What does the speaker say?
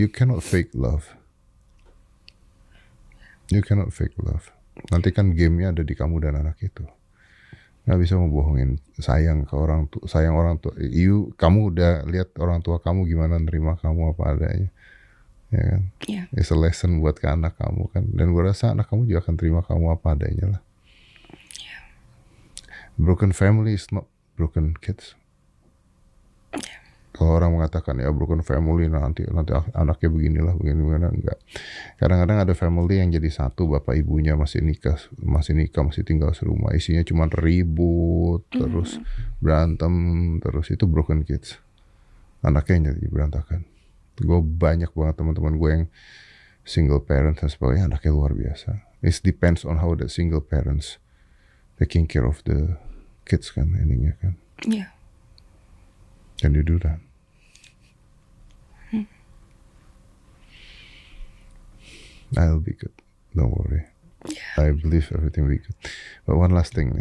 You cannot fake love. You cannot fake love. Nanti kan gamenya ada di kamu dan anak itu. Nggak bisa membohongin sayang ke orang tua, sayang orang tua. Kamu udah lihat orang tua kamu gimana nerima kamu apa adanya, ya kan? Yeah. It's a lesson buat ke anak kamu kan. Dan gue rasa anak kamu juga akan terima kamu apa adanya lah. Yeah. Broken family is not broken kids. Yeah. Kalau orang mengatakan ya broken family nanti anaknya beginilah begini enggak. Kadang-kadang ada family yang jadi satu, bapak ibunya masih nikah masih tinggal serumah, isinya cuma ribut terus berantem terus, itu broken kids. Anaknya jadi berantakan. Gue banyak banget teman-teman gue yang single parents dan sebagainya, anaknya luar biasa. It depends on how the single parents taking care of the kids kan, endingnya kan. Yeah. Can you do that? I'll be good. Don't worry. Yeah. I believe everything will be good. But one last thing nih.